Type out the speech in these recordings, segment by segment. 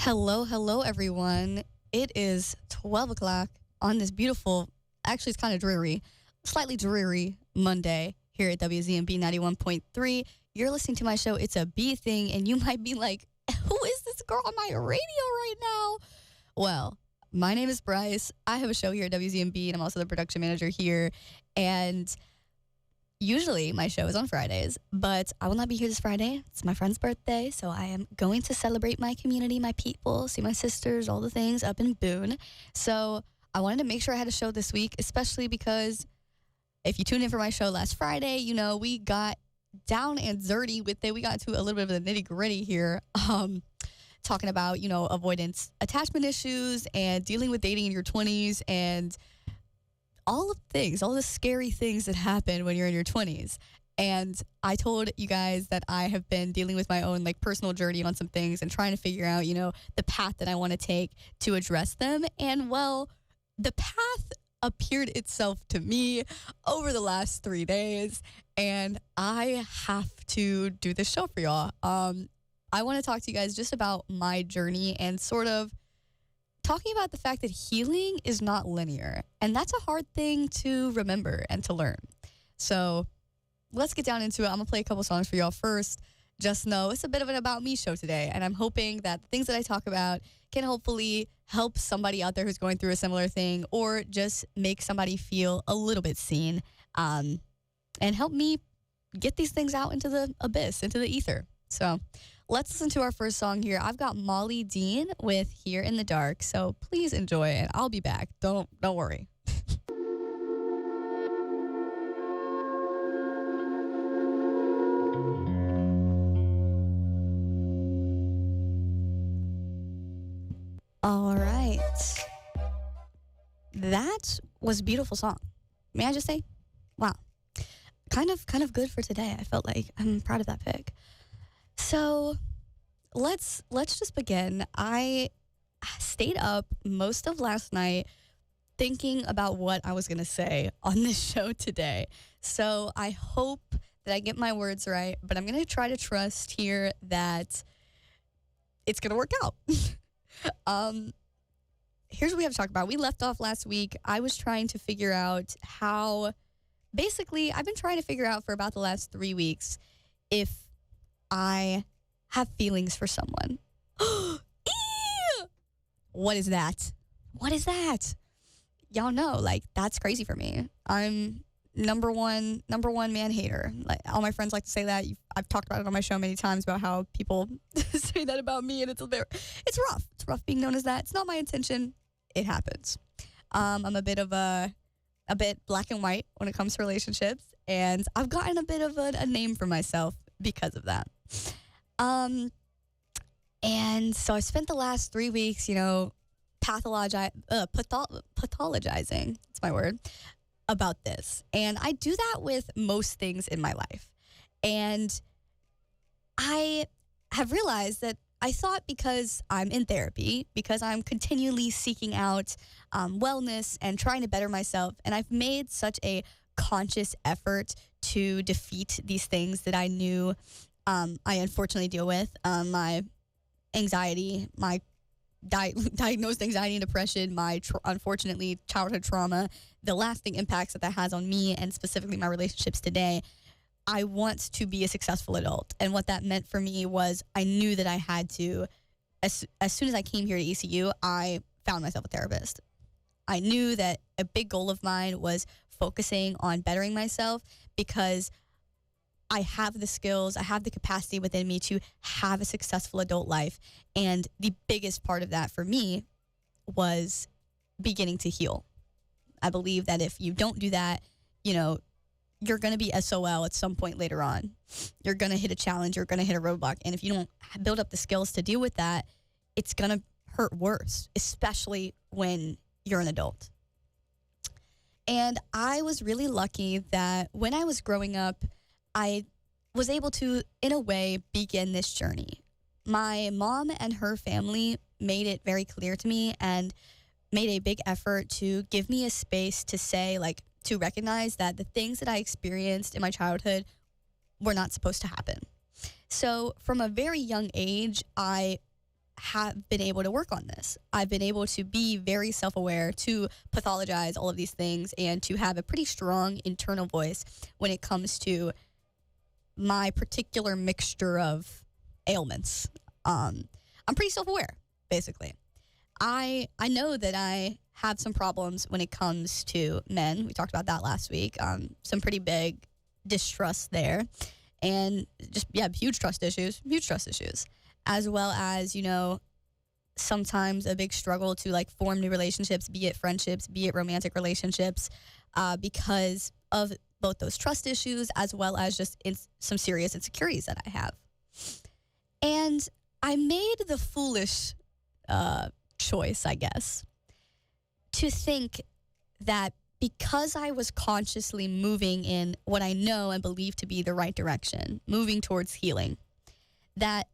Hello, hello, everyone. It is 12 o'clock on this beautiful, actually, it's kind of dreary, slightly dreary Monday here at WZMB 91.3. You're listening to my show, It's a Bee Thing, and you might be like, who is this girl on my radio right now? Well, my name is Bryce. I have a show here at WZMB, and I'm also the production manager here. And usually my show is on Fridays, but I will not be here this Friday. It's my friend's birthday, so I am going to celebrate my community, my people, see my sisters, all the things up in Boone. So I wanted to make sure I had a show this week, especially because if you tuned in for my show last Friday, you know, we got down and dirty with it. We got to a little bit of the nitty gritty here, talking about, you know, avoidance, attachment issues, and dealing with dating in your 20s, and all of things, all the scary things that happen when you're in your 20s. And I told you guys that I have been dealing with my own personal journey on some things and trying to figure out, you know, the path that I want to take to address them. And well, the path appeared itself to me over the last 3 days, and I have to do this show for y'all. I want to talk to you guys just about my journey and sort of talking about the fact that healing is not linear, and that's a hard thing to remember and to learn. So let's get down into it. I'm gonna play a couple songs for y'all first. Just know it's a bit of an about me show today, and I'm hoping that the things that I talk about can hopefully help somebody out there who's going through a similar thing, or just make somebody feel a little bit seen, and help me get these things out into the abyss, into the ether. So let's listen to our first song here. I've got Molly Dean with Here in the Dark, so please enjoy it. I'll be back. Don't worry. All right. That was a beautiful song. May I just say? Wow. Kind of good for today. I felt like I'm proud of that pick. So let's just begin. I stayed up most of last night thinking about what I was going to say on this show today. So I hope that I get my words right, but I'm going to try to trust here that it's going to work out. Here's what we have to talk about. We left off last week. I was trying to figure out how, basically, I've been trying to figure out for about the last 3 weeks if I have feelings for someone. What is that? What is that? Y'all know, that's crazy for me. I'm number one man hater. Like, all my friends like to say that. I've talked about it on my show many times about how people say that about me, and it's rough. It's rough being known as that. It's not my intention. It happens. I'm a bit black and white when it comes to relationships, and I've gotten a bit of a name for myself because of that. And so I spent the last 3 weeks, you know, pathologizing, that's my word, about this. And I do that with most things in my life. And I have realized that I thought because I'm in therapy, because I'm continually seeking out wellness and trying to better myself, and I've made such a conscious effort to defeat these things that I knew I unfortunately deal with, my anxiety, my diagnosed anxiety and depression, my unfortunately childhood trauma, the lasting impacts that has on me and specifically my relationships today. I want to be a successful adult. And what that meant for me was I knew that I had to, as soon as I came here to ECU, I found myself a therapist. I knew that a big goal of mine was focusing on bettering myself because I have the skills, I have the capacity within me to have a successful adult life. And the biggest part of that for me was beginning to heal. I believe that if you don't do that, you know, you're going to be SOL at some point later on. You're going to hit a challenge, you're going to hit a roadblock. And if you don't build up the skills to deal with that, it's going to hurt worse, especially when you're an adult. And I was really lucky that when I was growing up, I was able to, in a way, begin this journey. My mom and her family made it very clear to me and made a big effort to give me a space to say, to recognize that the things that I experienced in my childhood were not supposed to happen. So from a very young age, I have been able to work on this. I've been able to be very self-aware, to pathologize all of these things, and to have a pretty strong internal voice when it comes to my particular mixture of ailments. I'm pretty self-aware, basically. I know that I have some problems when it comes to men. We talked about that last week. Some pretty big distrust there. And just, huge trust issues, as well as, sometimes a big struggle to like form new relationships, be it friendships, be it romantic relationships, because of both those trust issues as well as just some serious insecurities that I have. And I made the foolish choice, I guess, to think that because I was consciously moving in what I know and believe to be the right direction, moving towards healing, that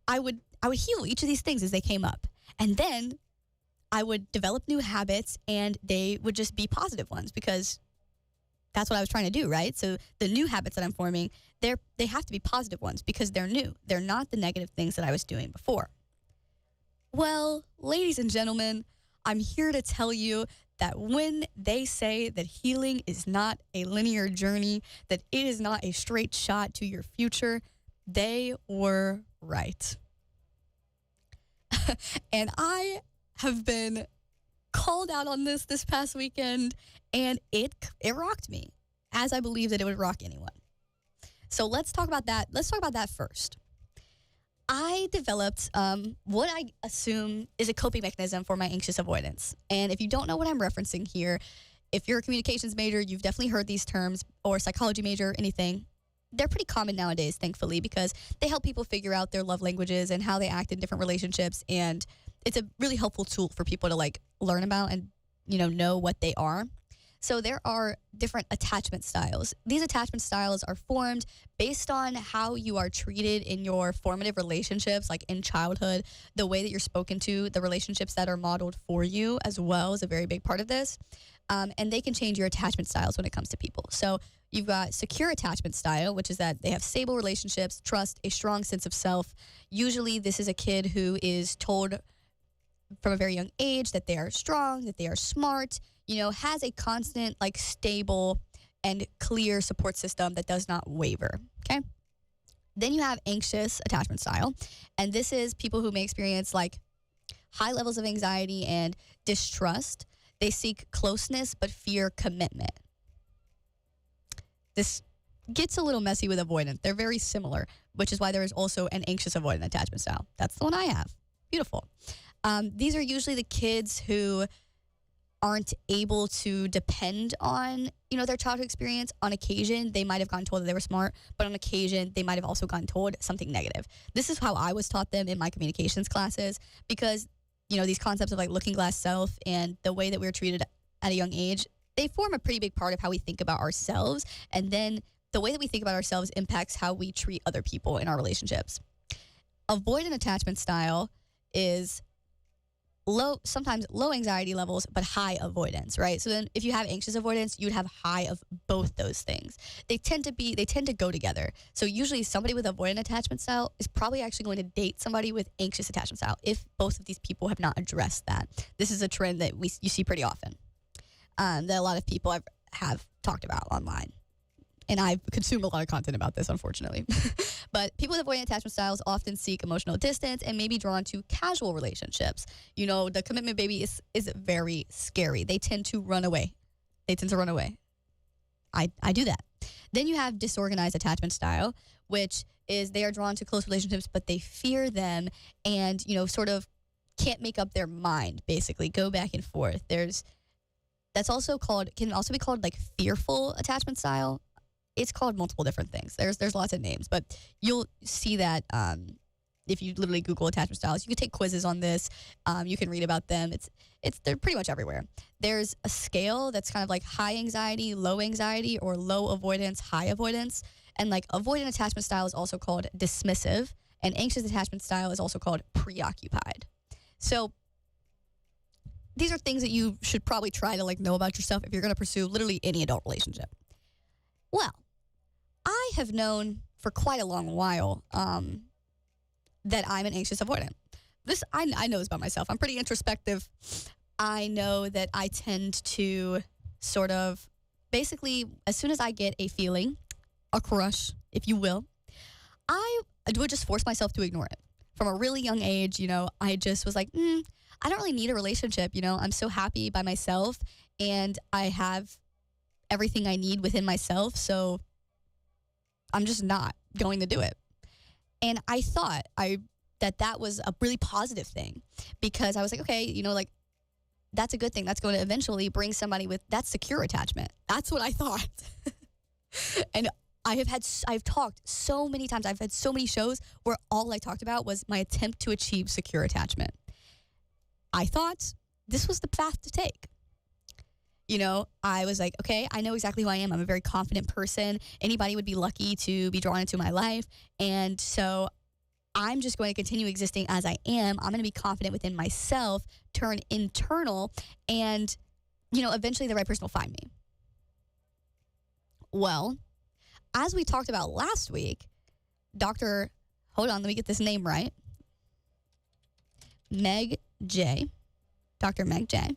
I would heal each of these things as they came up. And then I would develop new habits, and they would just be positive ones, because that's what I was trying to do, right? So the new habits that I'm forming, they have to be positive ones because they're new. They're not the negative things that I was doing before. Well, ladies and gentlemen, I'm here to tell you that when they say that healing is not a linear journey, that it is not a straight shot to your future, they were right. And I have been called out on this past weekend, and it rocked me, as I believe that it would rock anyone. So let's talk about that. Let's talk about that first. I developed what I assume is a coping mechanism for my anxious avoidance. And if you don't know what I'm referencing here, if you're a communications major, you've definitely heard these terms, or psychology major, anything. They're pretty common nowadays, thankfully, because they help people figure out their love languages and how they act in different relationships. And it's a really helpful tool for people to like learn about and, know what they are. So there are different attachment styles. These attachment styles are formed based on how you are treated in your formative relationships, like in childhood. The way that you're spoken to, the relationships that are modeled for you as well is a very big part of this. And they can change your attachment styles when it comes to people. So you've got secure attachment style, which is that they have stable relationships, trust, a strong sense of self. Usually this is a kid who is told from a very young age that they are strong, that they are smart, has a constant, like, stable and clear support system that does not waver, okay? Then you have anxious attachment style, and this is people who may experience, like, high levels of anxiety and distrust. They seek closeness but fear commitment. This gets a little messy with avoidant. They're very similar, which is why there is also an anxious avoidant attachment style. That's the one I have. Beautiful. These are usually the kids who aren't able to depend on, their childhood experience. On occasion, they might have gotten told that they were smart, but on occasion, they might have also gotten told something negative. This is how I was taught them in my communications classes, because, these concepts of like looking glass self and the way that we were treated at a young age, they form a pretty big part of how we think about ourselves. And then the way that we think about ourselves impacts how we treat other people in our relationships. Avoidant attachment style is sometimes low anxiety levels, but high avoidance, right? So then if you have anxious avoidance, you'd have high of both those things. They tend to go together. So usually somebody with avoidant attachment style is probably actually going to date somebody with anxious attachment style if both of these people have not addressed that. This is a trend that you see pretty often, that a lot of people have talked about online. And I consume a lot of content about this, unfortunately. But people with avoidant attachment styles often seek emotional distance and may be drawn to casual relationships. The commitment baby is very scary. They tend to run away. I do that. Then you have disorganized attachment style, which is they are drawn to close relationships, but they fear them and, sort of can't make up their mind, basically, go back and forth. Can also be called like fearful attachment style. It's called multiple different things. There's lots of names, but you'll see that if you literally Google attachment styles. You can take quizzes on this. You can read about them. They're pretty much everywhere. There's a scale that's kind of like high anxiety, low anxiety, or low avoidance, high avoidance. And like avoidant attachment style is also called dismissive, and anxious attachment style is also called preoccupied. So these are things that you should probably try to like know about yourself if you're going to pursue literally any adult relationship. Well, I have known for quite a long while that I'm an anxious avoidant. This, I know this about myself. I'm pretty introspective. I know that I tend to sort of, basically, as soon as I get a feeling, a crush, if you will, I would just force myself to ignore it. From a really young age, I just was like, I don't really need a relationship. I'm so happy by myself, and I have everything I need within myself, so I'm just not going to do it. And I thought that was a really positive thing, because I was like, okay, like, that's a good thing. That's going to eventually bring somebody with that secure attachment. That's what I thought. And I've talked so many times. I've had so many shows where all I talked about was my attempt to achieve secure attachment. I thought this was the path to take. I was like, okay, I know exactly who I am. I'm a very confident person. Anybody would be lucky to be drawn into my life. And so I'm just going to continue existing as I am. I'm going to be confident within myself, turn internal, and, eventually the right person will find me. Well, as we talked about last week, hold on, let me get this name right. Dr. Meg J,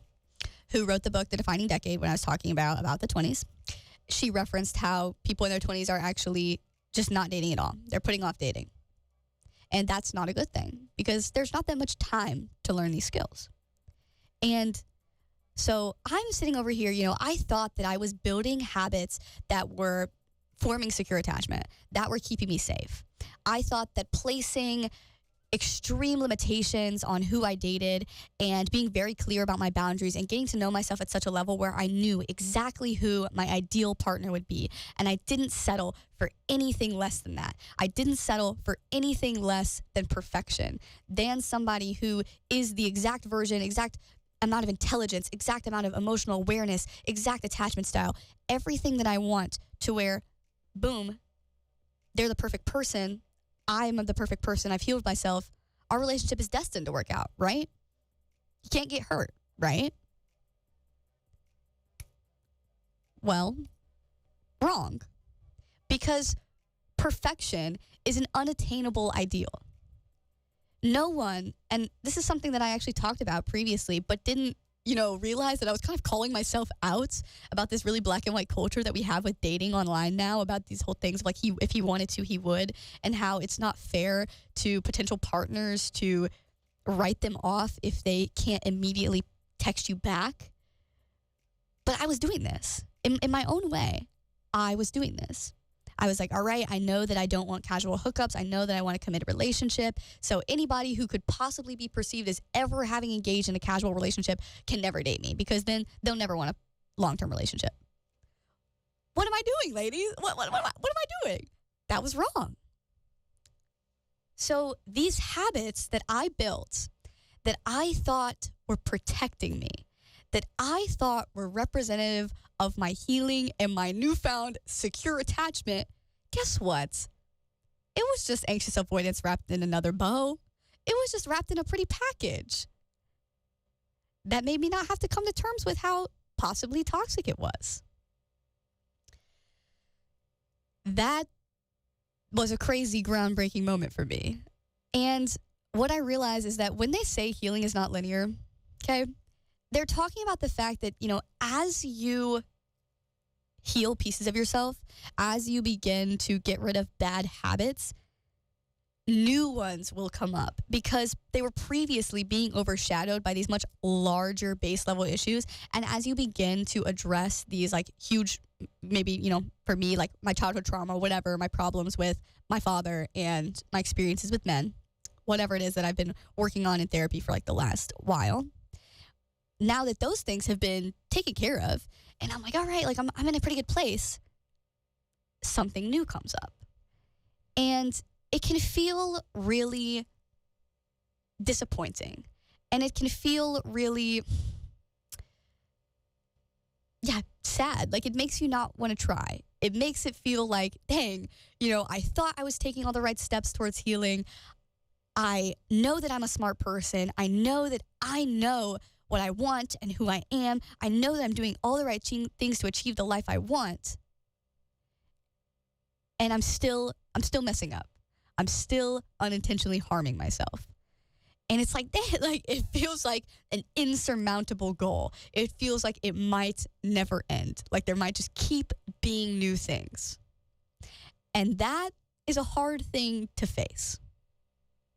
who wrote the book, The Defining Decade, when I was talking about the 20s. She referenced how people in their 20s are actually just not dating at all. They're putting off dating. And that's not a good thing, because there's not that much time to learn these skills. And so I'm sitting over here, I thought that I was building habits that were forming secure attachment, that were keeping me safe. I thought that placing extreme limitations on who I dated and being very clear about my boundaries and getting to know myself at such a level where I knew exactly who my ideal partner would be. And I didn't settle for anything less than that. I didn't settle for anything less than perfection, than somebody who is the exact version, exact amount of intelligence, exact amount of emotional awareness, exact attachment style, everything that I want, to where, boom, they're the perfect person. I'm the perfect person. I've healed myself. Our relationship is destined to work out, right? You can't get hurt, right? Well, wrong. Because perfection is an unattainable ideal. No one, and this is something that I actually talked about previously, but didn't, realize that I was kind of calling myself out about this really black and white culture that we have with dating online now, about these whole things of like, if he wanted to, he would, and how it's not fair to potential partners to write them off if they can't immediately text you back. But I was doing this in my own way. I was doing this. I was like, all right, I know that I don't want casual hookups. I know that I want a committed relationship. So anybody who could possibly be perceived as ever having engaged in a casual relationship can never date me, because then they'll never want a long-term relationship. What am I doing, ladies? What am I doing? That was wrong. So these habits that I built, that I thought were protecting me, that I thought were representative of my healing and my newfound secure attachment, guess what? It was just anxious avoidance wrapped in another bow. It was just wrapped in a pretty package that made me not have to come to terms with how possibly toxic it was. That was a crazy, groundbreaking moment for me. And what I realized is that when they say healing is not linear, okay, they're talking about the fact that, as you heal pieces of yourself, as you begin to get rid of bad habits, new ones will come up because they were previously being overshadowed by these much larger base level issues. And as you begin to address these like huge, maybe, for me, like my childhood trauma, whatever, my problems with my father and my experiences with men, whatever it is that I've been working on in therapy for like the last while, now that those things have been taken care of, and I'm like, all right, like I'm in a pretty good place, something new comes up. And it can feel really disappointing. And it can feel really, sad. Like, it makes you not want to try. It makes it feel like, dang, I thought I was taking all the right steps towards healing. I know that I'm a smart person. I know that I know what I want and who I am. I know that I'm doing all the right things to achieve the life I want. And I'm still messing up. I'm still unintentionally harming myself. And it's like that, like it feels like an insurmountable goal. It feels like it might never end. Like there might just keep being new things. And that is a hard thing to face.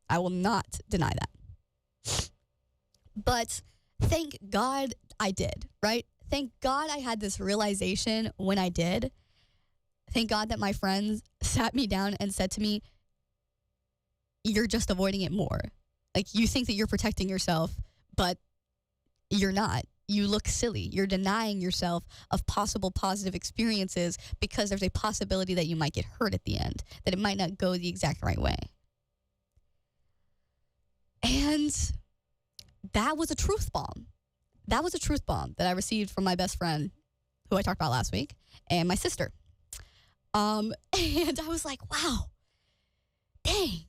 I will not deny that. But thank God I did, right? Thank God I had this realization when I did. Thank God that my friends sat me down and said to me, you're just avoiding it more. Like, you think that you're protecting yourself, but you're not. You look silly. You're denying yourself of possible positive experiences because there's a possibility that you might get hurt at the end, that it might not go the exact right way. And that was a truth bomb. That was a truth bomb that I received from my best friend, who I talked about last week, and my sister. And I was like, wow, dang.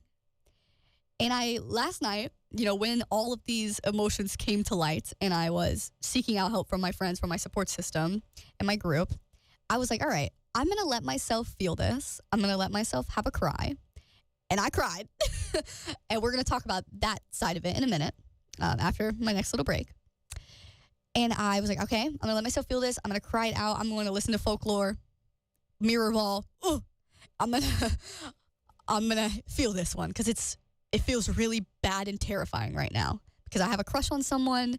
And last night, when all of these emotions came to light and I was seeking out help from my friends, from my support system and my group, I was like, all right, I'm going to let myself feel this. I'm going to let myself have a cry. And I cried. And we're going to talk about that side of it in a minute after my next little break. And I was like, okay, I'm going to let myself feel this. I'm going to cry it out. I'm going to listen to folklore, mirror ball. Ooh, I'm going to feel this one because it feels really bad and terrifying right now because I have a crush on someone.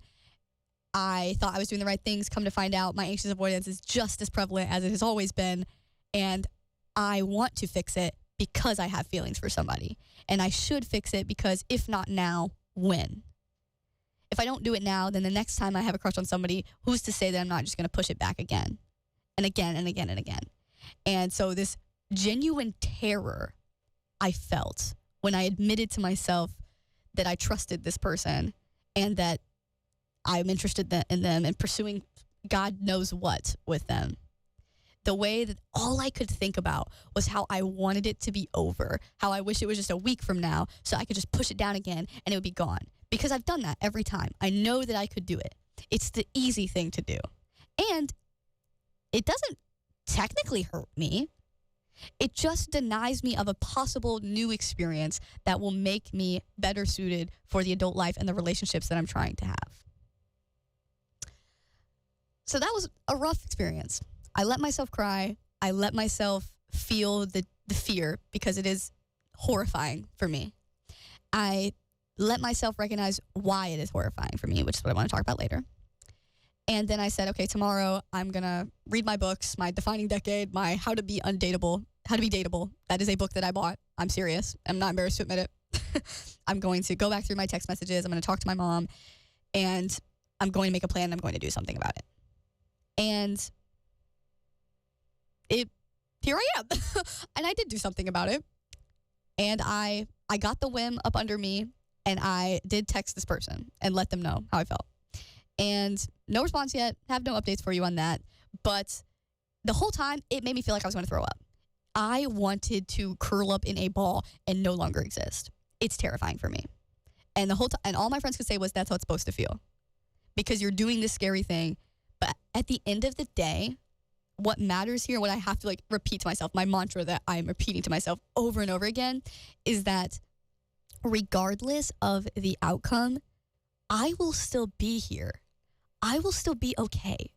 I thought I was doing the right things. Come to find out, my anxious avoidance is just as prevalent as it has always been. And I want to fix it because I have feelings for somebody. And I should fix it because if not now, when? If I don't do it now, then the next time I have a crush on somebody, who's to say that I'm not just going to push it back again and again and again and again? And so this genuine terror I felt when I admitted to myself that I trusted this person and that I'm interested in them and pursuing God knows what with them. The way that all I could think about was how I wanted it to be over, how I wish it was just a week from now so I could just push it down again and it would be gone. Because I've done that every time. I know that I could do it. It's the easy thing to do. And it doesn't technically hurt me. It just denies me of a possible new experience that will make me better suited for the adult life and the relationships that I'm trying to have. So that was a rough experience. I let myself cry. I let myself feel the fear because it is horrifying for me. I let myself recognize why it is horrifying for me, which is what I want to talk about later. And then I said, okay, tomorrow I'm going to read my books, my Defining Decade, my How to Be Dateable. That is a book that I bought. I'm serious. I'm not embarrassed to admit it. I'm going to go back through my text messages. I'm going to talk to my mom, and I'm going to make a plan. And I'm going to do something about it. And here I am. And I did do something about it. And I got the whim up under me, and I did text this person and let them know how I felt. And no response yet. Have no updates for you on that. But the whole time, it made me feel like I was going to throw up. I wanted to curl up in a ball and no longer exist. It's terrifying for me. And the whole time, and all my friends could say was, that's how it's supposed to feel. Because you're doing this scary thing. But at the end of the day, what matters here, what I have to repeat to myself, my mantra that I'm repeating to myself over and over again, is that regardless of the outcome, I will still be here. I will still be okay.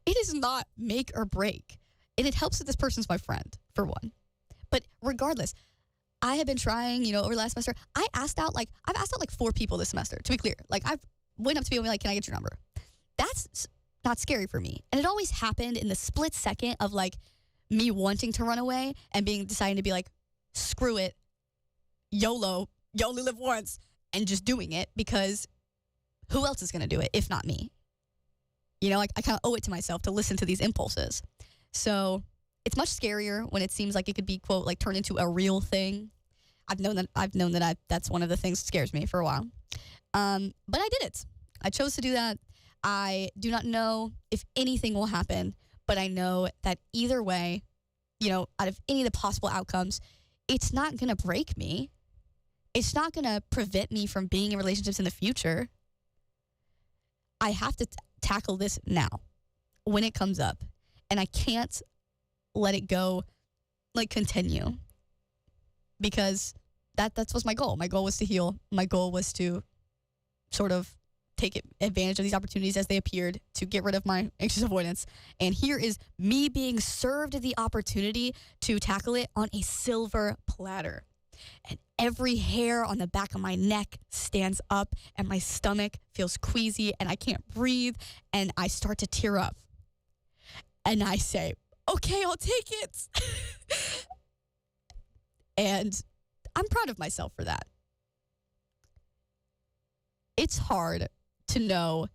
It is not make or break. And it helps that this person's my friend, for one. But regardless, I have been trying, over the last semester. I've asked out 4 people this semester, to be clear. I've went up to people and be like, can I get your number? That's not scary for me. And it always happened in the split second of me wanting to run away and deciding to be like, screw it, YOLO, you only live once, and just doing it because who else is going to do it if not me? I kind of owe it to myself to listen to these impulses. So it's much scarier when it seems like it could be, quote, turned into a real thing. I've known that that's one of the things that scares me for a while. But I did it. I chose to do that. I do not know if anything will happen, but I know that either way, out of any of the possible outcomes, it's not going to break me. It's not going to prevent me from being in relationships in the future. I have to tackle this now when it comes up. And I can't let it go, continue. Because That's what's my goal. My goal was to heal. My goal was to sort of take advantage of these opportunities as they appeared to get rid of my anxious avoidance. And here is me being served the opportunity to tackle it on a silver platter. And every hair on the back of my neck stands up and my stomach feels queasy and I can't breathe and I start to tear up. And I say, okay, I'll take it. And I'm proud of myself for that. It's hard to know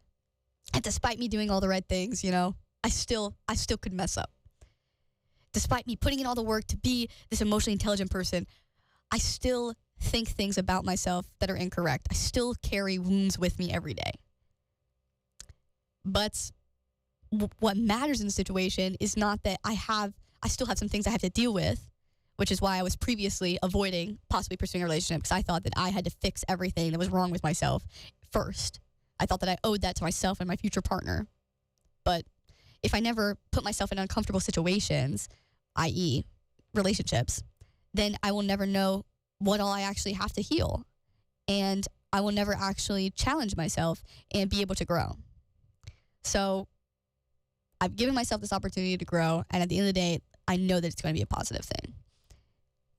that despite me doing all the right things, I still could mess up. Despite me putting in all the work to be this emotionally intelligent person, I still think things about myself that are incorrect. I still carry wounds with me every day. But what matters in the situation is not that I still have some things I have to deal with, which is why I was previously avoiding possibly pursuing a relationship, because I thought that I had to fix everything that was wrong with myself first. I thought that I owed that to myself and my future partner. But if I never put myself in uncomfortable situations, i.e. relationships, then I will never know what all I actually have to heal. And I will never actually challenge myself and be able to grow. So I've given myself this opportunity to grow. And at the end of the day, I know that it's going to be a positive thing.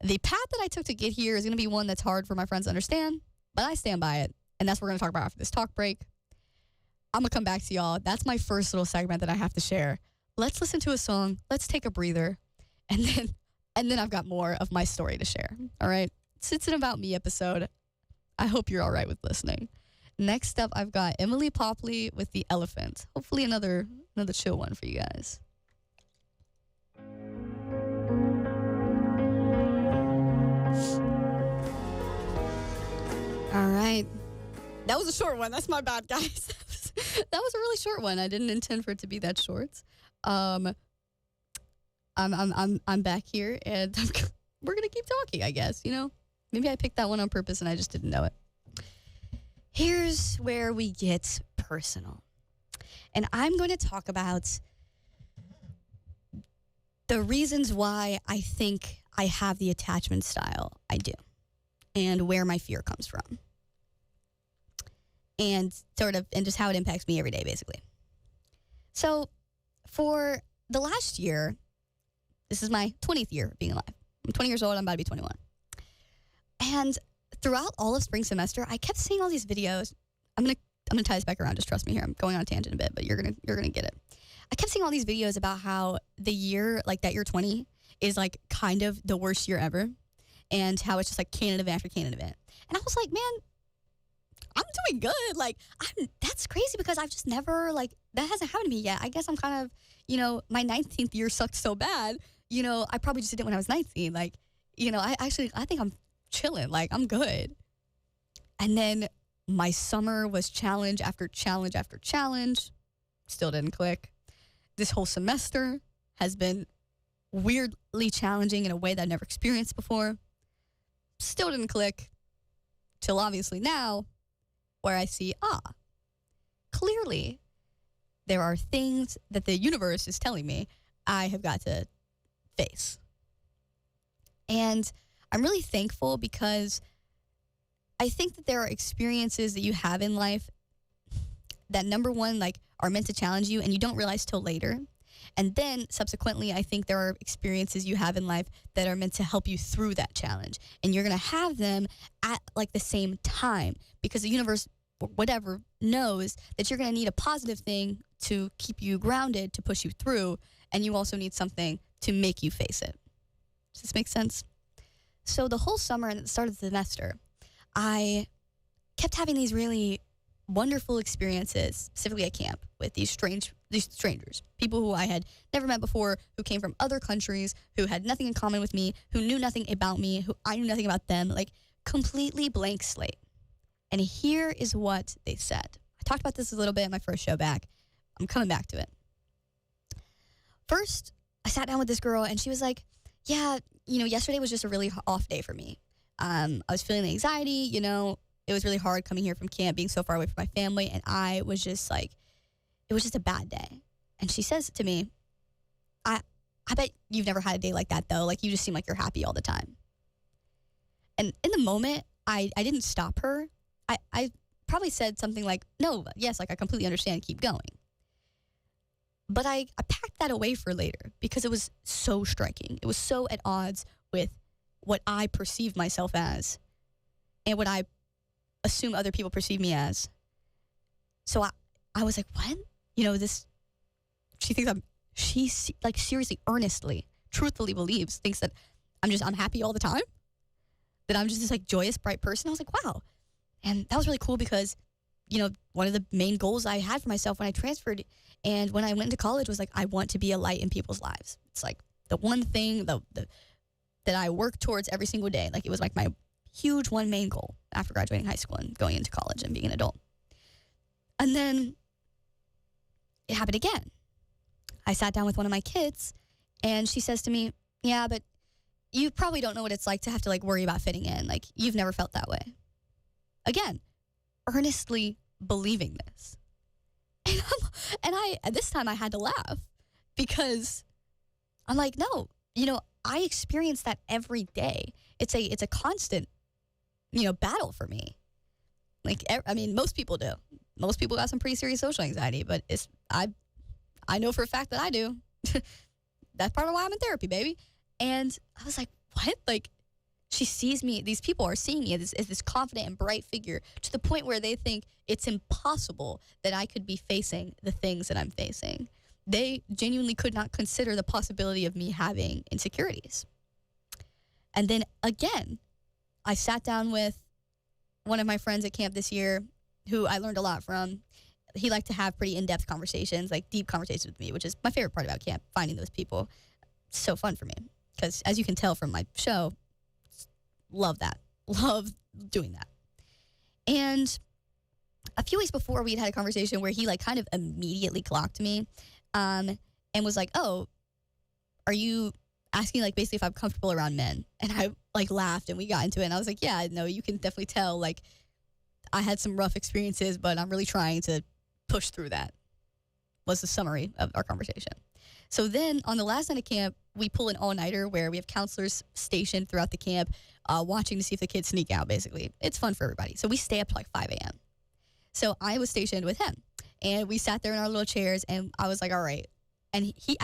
The path that I took to get here is going to be one that's hard for my friends to understand, but I stand by it. And that's what we're going to talk about after this talk break. I'm going to come back to y'all. That's my first little segment that I have to share. Let's listen to a song. Let's take a breather. And then I've got more of my story to share. All right? It's an About Me episode. I hope you're all right with listening. Next up, I've got Emily Popley with The Elephant. Hopefully another chill one for you guys. All right. That was a short one. That's my bad, guys. That was a really short one. I didn't intend for it to be that short. I'm back here, and we're gonna keep talking, I guess. Maybe I picked that one on purpose, and I just didn't know it. Here's where we get personal, and I'm going to talk about the reasons why I think I have the attachment style I do, and where my fear comes from. And just how it impacts me every day, basically. So for the last year, this is my 20th year of being alive. I'm 20 years old. I'm about to be 21. And throughout all of spring semester, I kept seeing all these videos. I'm gonna tie this back around. Just trust me here. I'm going on a tangent a bit, but you're gonna get it. I kept seeing all these videos about how the year, like that year 20, is like kind of the worst year ever, and how it's just like canon event after canon event. And I was like, man, I'm doing good. Like, that's crazy because I've just never, that hasn't happened to me yet. I guess I'm kind of, my 19th year sucked so bad. I probably just did it when I was 19. I think I'm chilling. I'm good. And then my summer was challenge after challenge after challenge. Still didn't click. This whole semester has been weirdly challenging in a way that I've never experienced before. Still didn't click. Till obviously now, where I see, clearly there are things that the universe is telling me I have got to face. And I'm really thankful because I think that there are experiences that you have in life that, number one, are meant to challenge you and you don't realize till later. And then subsequently, I think there are experiences you have in life that are meant to help you through that challenge. And you're going to have them at the same time because the universe, whatever, knows that you're going to need a positive thing to keep you grounded, to push you through. And you also need something to make you face it. Does this make sense? So the whole summer and at the start of the semester, I kept having these really wonderful experiences, specifically at camp, with these strangers, people who I had never met before, who came from other countries, who had nothing in common with me, who knew nothing about me, who I knew nothing about them, completely blank slate. And here is what they said. I talked about this a little bit in my first show back. I'm coming back to it. First, I sat down with this girl and she was like, yeah, yesterday was just a really off day for me. I was feeling the anxiety, it was really hard coming here from camp, being so far away from my family. And I was just it was just a bad day. And she says to me, I bet you've never had a day like that though. You just seem like you're happy all the time. And in the moment, I didn't stop her. I probably said something like, no, yes, like I completely understand, keep going. But I packed that away for later because it was so striking. It was so at odds with what I perceived myself as and what I assume other people perceive me as. So I was like, what? You know, she thinks she like seriously, earnestly, truthfully thinks that I'm happy all the time, that I'm just this like joyous, bright person. I was like, wow. And that was really cool because, you know, one of the main goals I had for myself when I transferred and when I went into college was like, I want to be a light in people's lives. It's like the one thing that I work towards every single day. Like it was like my huge one main goal after graduating high school and going into college and being an adult. And then it happened again. I sat down with one of my kids and she says to me, yeah, but you probably don't know what it's like to have to like worry about fitting in. Like you've never felt that way. Again, earnestly believing this. And this time I had to laugh because I'm like, no, you know, I experience that every day. It's a constant, you know, battle for me. Like, I mean, most people do. Most people got some pretty serious social anxiety, but I know for a fact that I do. That's part of why I'm in therapy, baby. And I was like, what? Like, she sees me, these people are seeing me as this confident and bright figure to the point where they think it's impossible that I could be facing the things that I'm facing. They genuinely could not consider the possibility of me having insecurities. And then again, I sat down with one of my friends at camp this year who I learned a lot from. He liked to have pretty in-depth conversations, like deep conversations with me, which is my favorite part about camp, finding those people. It's so fun for me because as you can tell from my show, love that. Love doing that. And a few weeks before, we had a conversation where he like kind of immediately clocked me and was like, oh, are you asking like basically if I'm comfortable around men? And I like laughed and we got into it. And I was like, yeah, no, you can definitely tell like I had some rough experiences, but I'm really trying to push through that, was the summary of our conversation. So then on the last night of camp, we pull an all-nighter where we have counselors stationed throughout the camp watching to see if the kids sneak out, basically. It's fun for everybody. So we stay up till like 5 a.m. So I was stationed with him. And we sat there in our little chairs, and I was like, all right. And he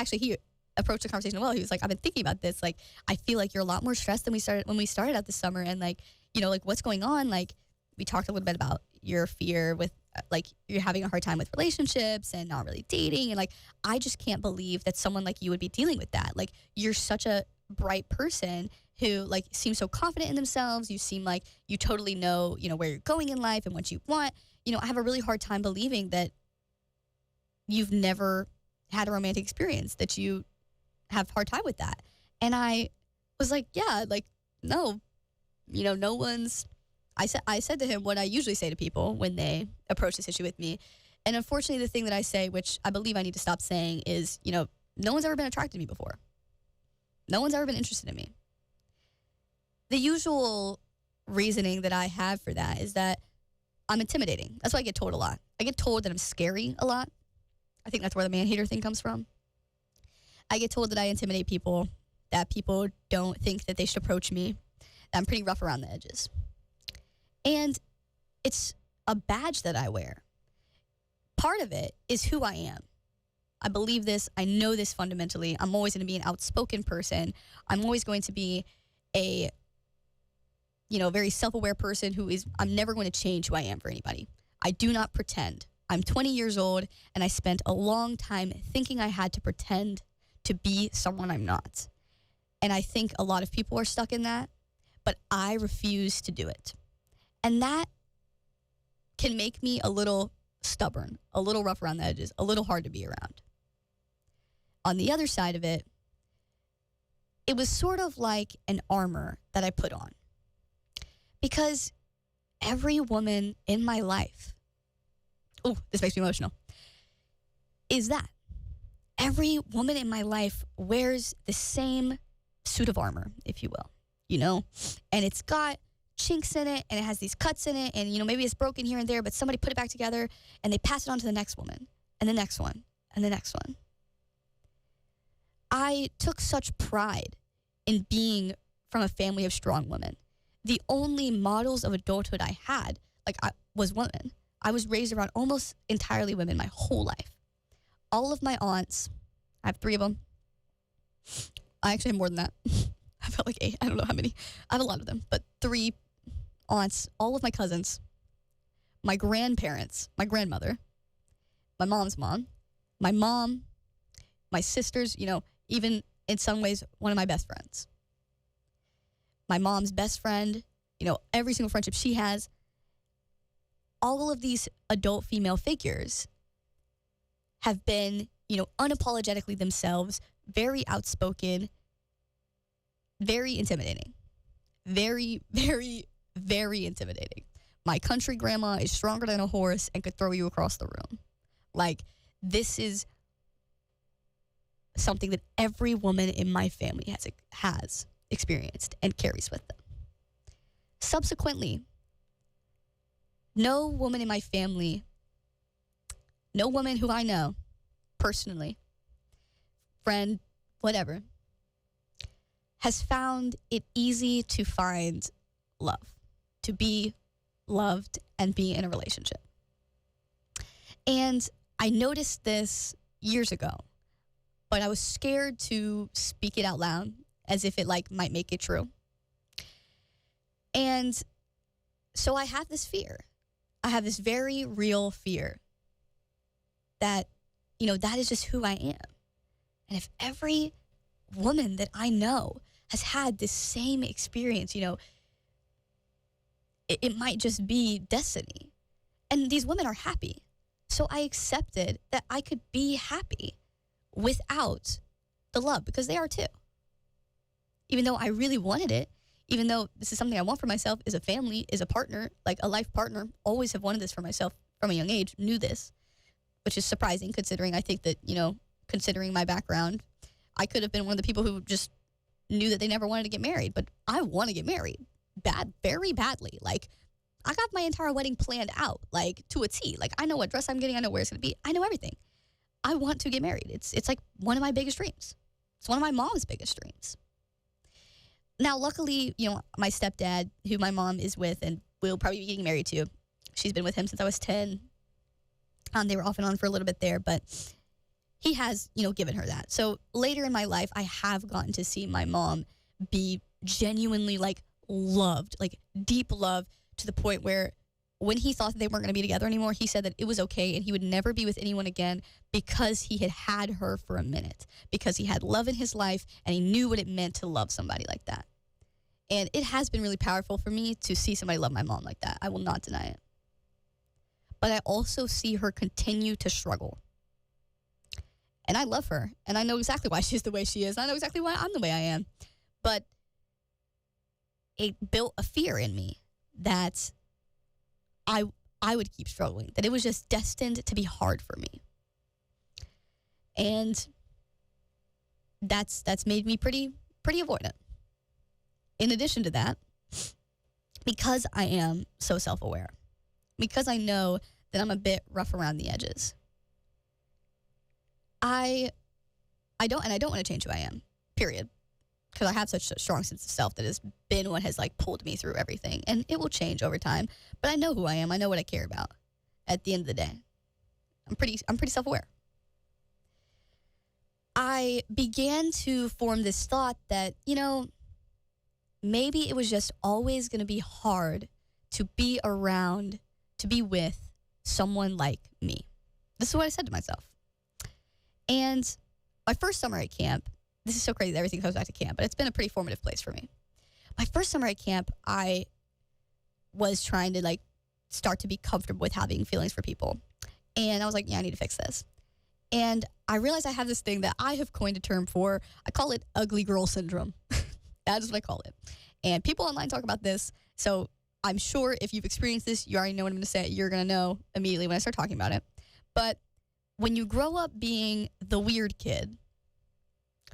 approached the conversation well. He was like, I've been thinking about this. Like, I feel like you're a lot more stressed than when we started out this summer. And like, you know, like what's going on? Like, we talked a little bit about your fear with like you're having a hard time with relationships and not really dating. And like, I just can't believe that someone like you would be dealing with that. Like, you're such a bright person who like seems so confident in themselves. You seem like you totally know, you know, where you're going in life and what you want. You know, I have a really hard time believing that you've never had a romantic experience, that you have a hard time with that. And I was like, yeah, like, no, you know, no one's, I said to him what I usually say to people when they approach this issue with me. And unfortunately, the thing that I say, which I believe I need to stop saying, is, you know, no one's ever been attracted to me before. No one's ever been interested in me. The usual reasoning that I have for that is that I'm intimidating. That's what I get told a lot. I get told that I'm scary a lot. I think that's where the man-hater thing comes from. I get told that I intimidate people, that people don't think that they should approach me, that I'm pretty rough around the edges. And it's a badge that I wear. Part of it is who I am. I believe this. I know this fundamentally. I'm always going to be an outspoken person. I'm always going to be a, you know, very self-aware person I'm never going to change who I am for anybody. I do not pretend. I'm 20 years old, and I spent a long time thinking I had to pretend to be someone I'm not. And I think a lot of people are stuck in that, but I refuse to do it. And that can make me a little stubborn, a little rough around the edges, a little hard to be around. On the other side of it, it was sort of like an armor that I put on. Because every woman in my life, oh, this makes me emotional, is that. Every woman in my life wears the same suit of armor, if you will, you know? And it's got chinks in it, and it has these cuts in it, and, you know, maybe it's broken here and there, but somebody put it back together, and they pass it on to the next woman, and the next one, and the next one. I took such pride in being from a family of strong women. the only models of adulthood I had, was women. I was raised around almost entirely women my whole life. All of my aunts, I have 3 of them. I actually have more than that. I felt like 8. I don't know how many. I have a lot of them, but 3 aunts, all of my cousins, my grandparents, my grandmother, my mom's mom, my mom, my sisters, even in some ways, one of my best friends. My mom's best friend, every single friendship she has. All of these adult female figures have been, unapologetically themselves, very outspoken, very intimidating. Very, very, very intimidating. My country grandma is stronger than a horse and could throw you across the room. This is something that every woman in my family has experienced and carries with them. Subsequently, no woman in my family, no woman who I know personally, friend, whatever, has found it easy to find love, to be loved and be in a relationship. And I noticed this years ago, but I was scared to speak it out loud as if it might make it true. And so I have this fear. I have this very real fear that, that is just who I am. And if every woman that I know has had this same experience, it might just be destiny. And these women are happy. So I accepted that I could be happy without the love, because they are too. Even though I really wanted it, even though this is something I want for myself, is a family, is a partner, a life partner, always have wanted this for myself from a young age, knew this, which is surprising considering I think that, considering my background, I could have been one of the people who just knew that they never wanted to get married, but I want to get married very badly. I got my entire wedding planned out, to a T. I know what dress I'm getting. I know where it's going to be. I know everything. I want to get married. It's one of my biggest dreams. It's one of my mom's biggest dreams. Now, luckily, my stepdad, who my mom is with and will probably be getting married to, she's been with him since I was 10. They were off and on for a little bit there, but he has, given her that. So later in my life, I have gotten to see my mom be genuinely, loved, deep love, to the point where when he thought that they weren't going to be together anymore, he said that it was okay and he would never be with anyone again because he had her for a minute, because he had love in his life and he knew what it meant to love somebody like that. And it has been really powerful for me to see somebody love my mom like that. I will not deny it. But I also see her continue to struggle. And I love her. And I know exactly why she's the way she is. And I know exactly why I'm the way I am. But it built a fear in me that I would keep struggling, that it was just destined to be hard for me. And that's made me pretty avoidant. In addition to that, because I am so self-aware, because I know that I'm a bit rough around the edges, I don't want to change who I am, period. Because I have such a strong sense of self that has been what has pulled me through everything. And it will change over time. But I know who I am. I know what I care about at the end of the day. I'm pretty self-aware. I began to form this thought that, maybe it was just always going to be hard to be around, to be with someone like me. This is what I said to myself. And my first summer at camp, this is so crazy that everything comes back to camp, but it's been a pretty formative place for me. My first summer at camp, I was trying to start to be comfortable with having feelings for people. And I was like, yeah, I need to fix this. And I realized I have this thing that I have coined a term for. I call it ugly girl syndrome. That is what I call it. And people online talk about this. So I'm sure if you've experienced this, you already know what I'm going to say. You're going to know immediately when I start talking about it. But when you grow up being the weird kid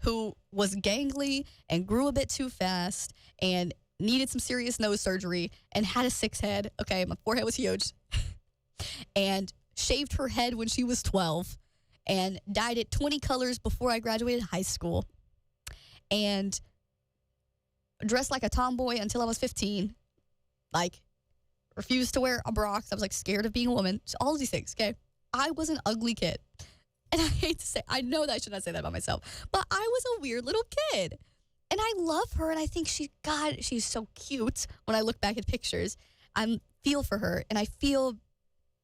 who was gangly and grew a bit too fast and needed some serious nose surgery and had a 6 head. Okay, my forehead was huge. And shaved her head when she was 12 and dyed it 20 colors before I graduated high school. And dressed like a tomboy until I was 15. Like, refused to wear a bra because I was, like, scared of being a woman. So all of these things, okay? I was an ugly kid. And I hate to say, I know that I should not say that about myself, but I was a weird little kid. And I love her, and I think she's so cute. When I look back at pictures, I feel for her, and I feel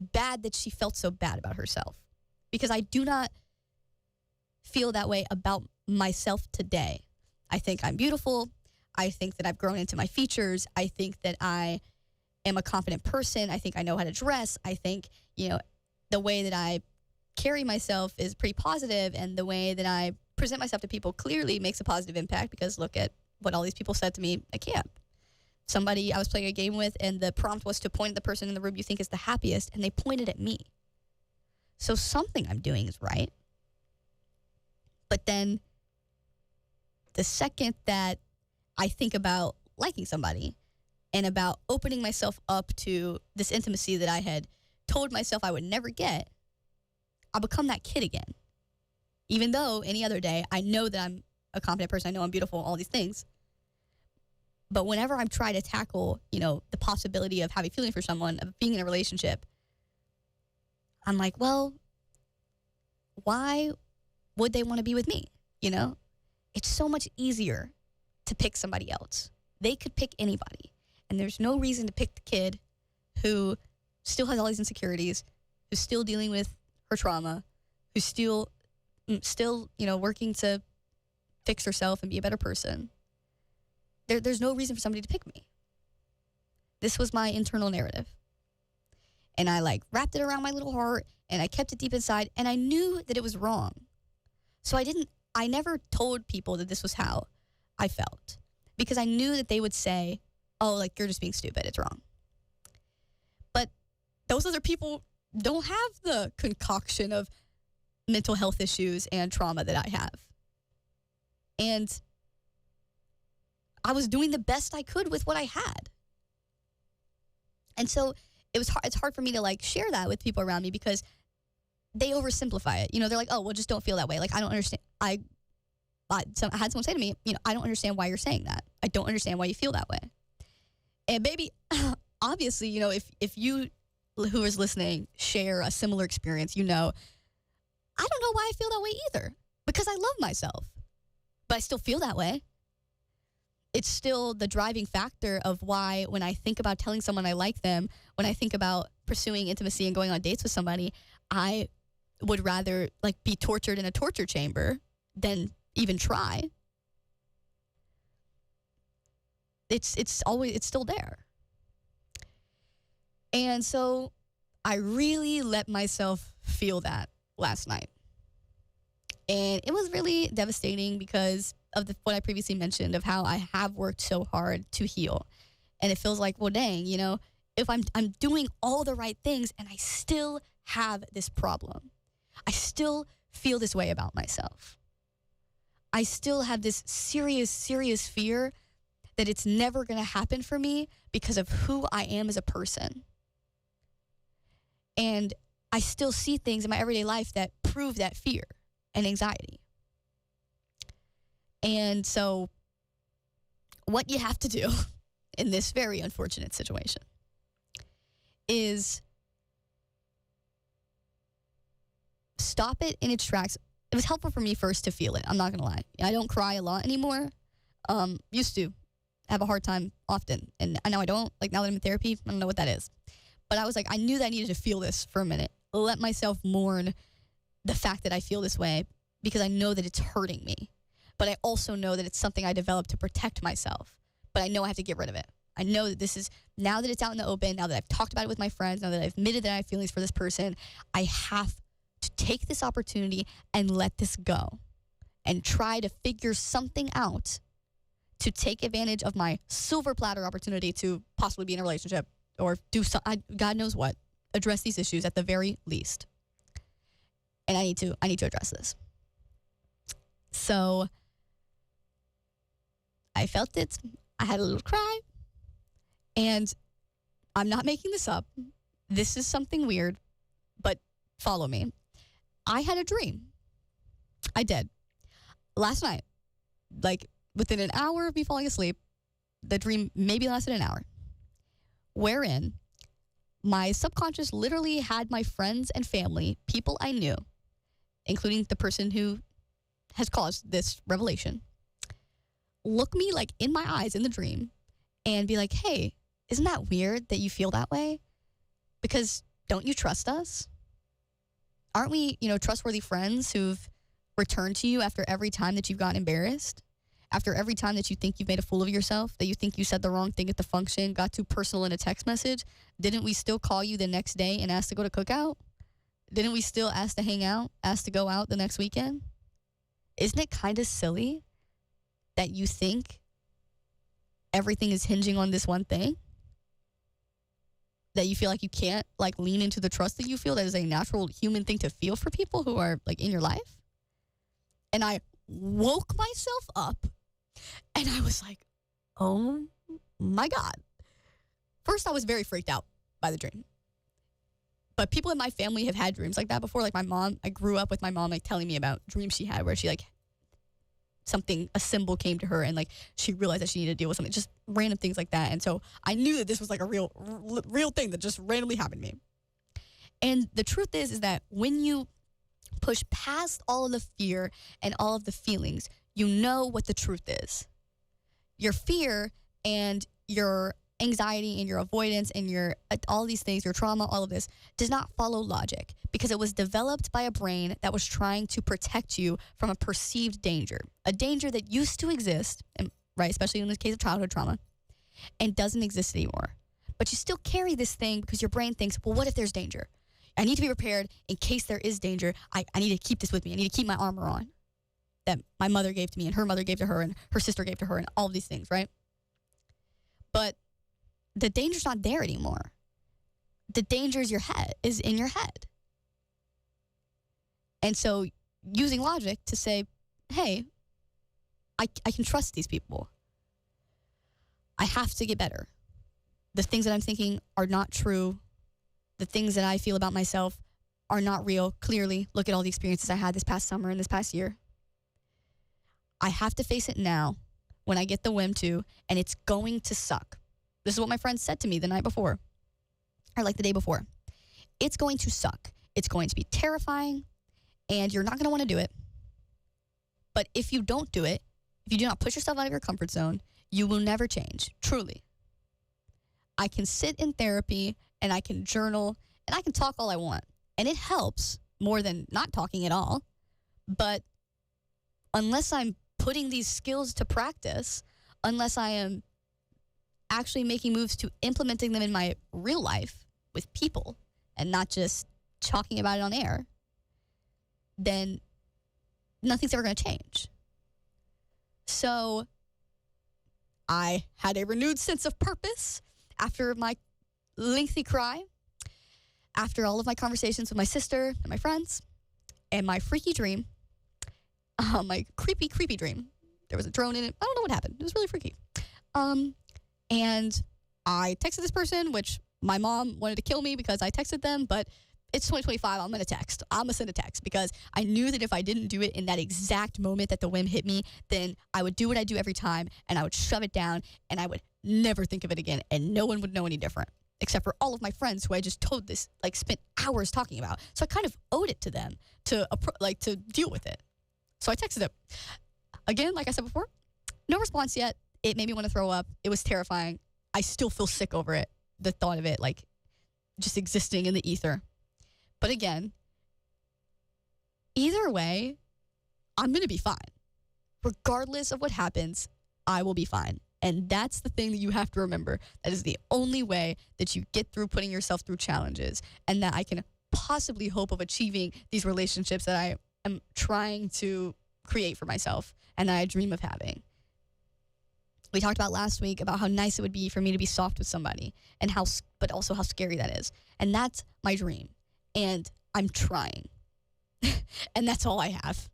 bad that she felt so bad about herself, because I do not feel that way about myself today. I think I'm beautiful. I think that I've grown into my features. I think that I am a confident person. I think I know how to dress. I think, the way that I carry myself is pretty positive, and the way that I present myself to people clearly makes a positive impact, because look at what all these people said to me at camp. Somebody I was playing a game with, and the prompt was to point at the person in the room you think is the happiest, and they pointed at me. So something I'm doing is right. But then the second that I think about liking somebody and about opening myself up to this intimacy that I had told myself I would never get, I'll become that kid again. Even though any other day, I know that I'm a confident person, I know I'm beautiful, all these things. But whenever I'm trying to tackle, the possibility of having feelings for someone, of being in a relationship, I'm like, well, why would they want to be with me? It's so much easier to pick somebody else. They could pick anybody. And there's no reason to pick the kid who still has all these insecurities, who's still dealing with her trauma, who's still, working to fix herself and be a better person. There's no reason for somebody to pick me. This was my internal narrative. And I wrapped it around my little heart, and I kept it deep inside, and I knew that it was wrong. So I never told people that this was how I felt, because I knew that they would say, oh, you're just being stupid, it's wrong. But those other people don't have the concoction of mental health issues and trauma that I have. And I was doing the best I could with what I had. And so it's hard for me to share that with people around me, because they oversimplify it. They're like, oh, well, just don't feel that way. I don't understand. I had someone say to me, I don't understand why you're saying that. I don't understand why you feel that way. And baby, obviously, if you who is listening share a similar experience, I don't know why I feel that way either, because I love myself, but I still feel that way. It's still the driving factor of why, when I think about telling someone I like them, when I think about pursuing intimacy and going on dates with somebody, I would rather be tortured in a torture chamber than even try. It's still there. And so I really let myself feel that last night. And it was really devastating because of what I previously mentioned, of how I have worked so hard to heal. And it feels like, well, dang, if I'm doing all the right things and I still have this problem, I still feel this way about myself. I still have this serious, serious fear that it's never going to happen for me because of who I am as a person. And I still see things in my everyday life that prove that fear and anxiety. And so what you have to do in this very unfortunate situation is stop it in its tracks. It was helpful for me first to feel it. I'm not going to lie. I don't cry a lot anymore. Used to have a hard time often. And now I don't. Now that I'm in therapy, I don't know what that is. But I was I knew that I needed to feel this for a minute. Let myself mourn the fact that I feel this way, because I know that it's hurting me. But I also know that it's something I developed to protect myself. But I know I have to get rid of it. I know that this is, now that it's out in the open, now that I've talked about it with my friends, now that I've admitted that I have feelings for this person, I have to take this opportunity and let this go and try to figure something out to take advantage of my silver platter opportunity to possibly be in a relationship or do God knows what, address these issues at the very least. And I need to address this. So I felt it. I had a little cry. And I'm not making this up. This is something weird, but follow me. I had a dream. I did. Last night, within an hour of me falling asleep, the dream maybe lasted an hour, wherein my subconscious literally had my friends and family, people I knew, including the person who has caused this revelation, look me like in my eyes in the dream and be like, hey, isn't that weird that you feel that way? Because don't you trust us? Aren't we, trustworthy friends who've returned to you after every time that you've gotten embarrassed? After every time that you think you've made a fool of yourself, that you think you said the wrong thing at the function, got too personal in a text message, didn't we still call you the next day and ask to go to cookout? Didn't we still ask to hang out, ask to go out the next weekend? Isn't it kind of silly that you think everything is hinging on this one thing? That you feel like you can't lean into the trust that you feel that is a natural human thing to feel for people who are in your life? And I woke myself up and I was like, oh my God. First, I was very freaked out by the dream. But people in my family have had dreams like that before. Like my mom, I grew up with my mom telling me about dreams she had where she a symbol came to her and she realized that she needed to deal with something, just random things like that. And so I knew that this was a real thing that just randomly happened to me. And the truth is that when you push past all of the fear and all of the feelings, you know what the truth is. Your fear and your anxiety and your avoidance and your all these things, your trauma, all of this does not follow logic because it was developed by a brain that was trying to protect you from a perceived danger, a danger that used to exist, and, right, especially in the case of childhood trauma, and doesn't exist anymore. But you still carry this thing because your brain thinks, well, what if there's danger? I need to be prepared in case there is danger. I need to keep this with me. I need to keep my armor on that my mother gave to me and her mother gave to her and her sister gave to her and all of these things, right? But the danger's not there anymore. The danger is in your head. And so using logic to say, hey, I can trust these people. I have to get better. The things that I'm thinking are not true. The things that I feel about myself are not real. Clearly, look at all the experiences I had this past summer and this past year. I have to face it now when I get the whim to, and it's going to suck. This is what my friend said to me the night before, or the day before. It's going to suck. It's going to be terrifying, and you're not going to want to do it. But if you don't do it, if you do not push yourself out of your comfort zone, you will never change, truly. I can sit in therapy, and I can journal, and I can talk all I want. And it helps more than not talking at all. But unless I'm putting these skills to practice, unless I am actually making moves to implementing them in my real life with people and not just talking about it on air, then nothing's ever going to change. So I had a renewed sense of purpose after my lengthy cry, after all of my conversations with my sister and my friends, and my freaky dream, my creepy dream. There was a drone in it. I don't know what happened. It was really freaky. And I texted this person, which my mom wanted to kill me because I texted them, but it's 2025. I'm going to text. I'm going to send a text because I knew that if I didn't do it in that exact moment that the whim hit me, then I would do what I do every time and I would shove it down and I would never think of it again and no one would know any different except for all of my friends who I just told this, spent hours talking about. So I kind of owed it to them to deal with it. So I texted him. Again, like I said before, no response yet. It made me want to throw up. It was terrifying. I still feel sick over it. The thought of it, just existing in the ether. But again, either way, I'm going to be fine. Regardless of what happens, I will be fine. And that's the thing that you have to remember. That is the only way that you get through putting yourself through challenges and that I can possibly hope of achieving these relationships that I am trying to create for myself and that I dream of having. We talked about last week about how nice it would be for me to be soft with somebody and but also how scary that is. And that's my dream. And I'm trying. And that's all I have.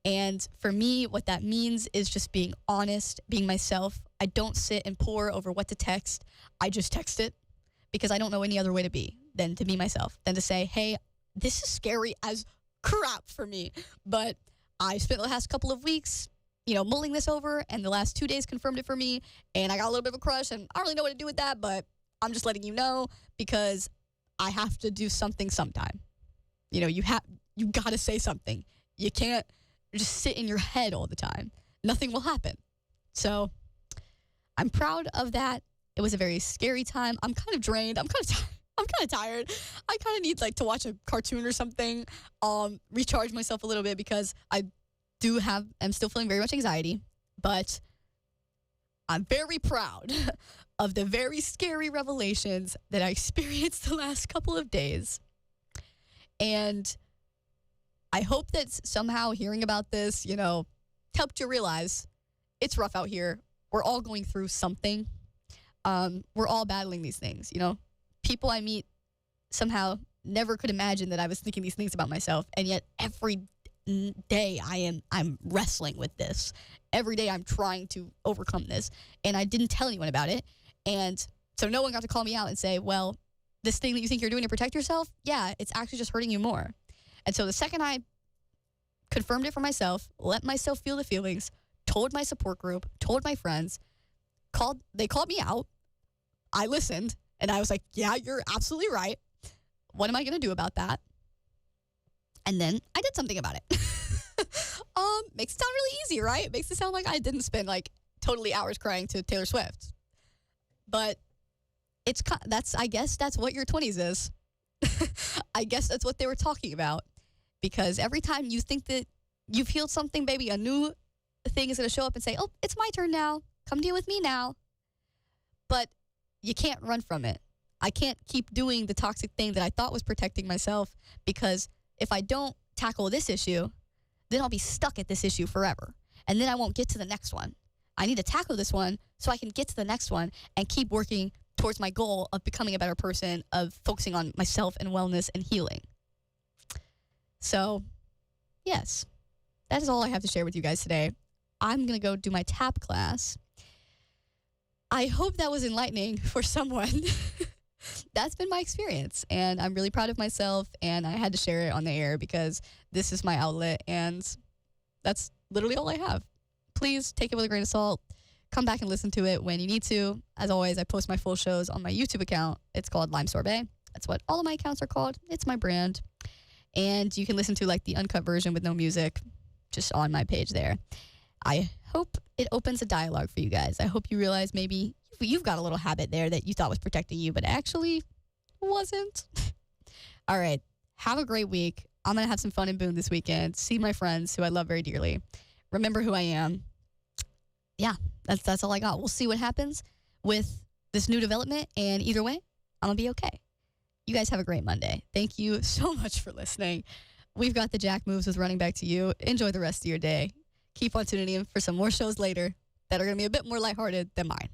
And for me, what that means is just being honest, being myself. I don't sit and pore over what to text. I just text it because I don't know any other way to be than to be myself, than to say, hey, this is scary as crap for me. But I spent the last couple of weeks mulling this over, and the last 2 days confirmed it for me, and I got a little bit of a crush, and I don't really know what to do with that, but I'm just letting you know because I have to do something sometime. You got to say something. You can't just sit in your head all the time. Nothing will happen. So I'm proud of that. It was a very scary time. I'm kind of drained. I'm kind of tired. I kind of need to watch a cartoon or something, recharge myself a little bit because I'm still feeling very much anxiety, but I'm very proud of the very scary revelations that I experienced the last couple of days. And I hope that somehow hearing about this, helped you realize it's rough out here. We're all going through something. We're all battling these things, People I meet somehow never could imagine that I was thinking these things about myself, and yet every day I'm wrestling with this. Every day I'm trying to overcome this, and I didn't tell anyone about it. And so no one got to call me out and say, well, this thing that you think you're doing to protect yourself, yeah, it's actually just hurting you more. And so the second I confirmed it for myself, let myself feel the feelings, told my support group, told my friends, they called me out. I listened, and I was like, yeah, you're absolutely right. What am I going to do about that? And then I did something about it. Makes it sound really easy, right? Makes it sound like I didn't spend totally hours crying to Taylor Swift. But I guess that's what your 20s is. I guess that's what they were talking about. Because every time you think that you've healed something, baby, a new thing is going to show up and say, oh, it's my turn now. Come deal with me now. But you can't run from it. I can't keep doing the toxic thing that I thought was protecting myself, because if I don't tackle this issue, then I'll be stuck at this issue forever. And then I won't get to the next one. I need to tackle this one so I can get to the next one and keep working towards my goal of becoming a better person, of focusing on myself and wellness and healing. So, yes, that is all I have to share with you guys today. I'm going to go do my tap class. I hope that was enlightening for someone. That's been my experience, and I'm really proud of myself, and I had to share it on the air because this is my outlet, and that's literally all I have. Please take it with a grain of salt. Come back and listen to it when you need to. As always, I post my full shows on my YouTube account. It's called Lime.Sorbet. That's what all of my accounts are called. It's my brand. And you can listen to the uncut version with no music just on my page there. I hope it opens a dialogue for you guys. I hope you realize maybe you've got a little habit there that you thought was protecting you, but actually wasn't. All right. Have a great week. I'm going to have some fun in Boone this weekend. See my friends who I love very dearly. Remember who I am. Yeah, that's all I got. We'll see what happens with this new development, and either way, I'm going to be okay. You guys have a great Monday. Thank you so much for listening. We've got the Jack Moves with Running Back to You. Enjoy the rest of your day. Keep on tuning in for some more shows later that are going to be a bit more lighthearted than mine.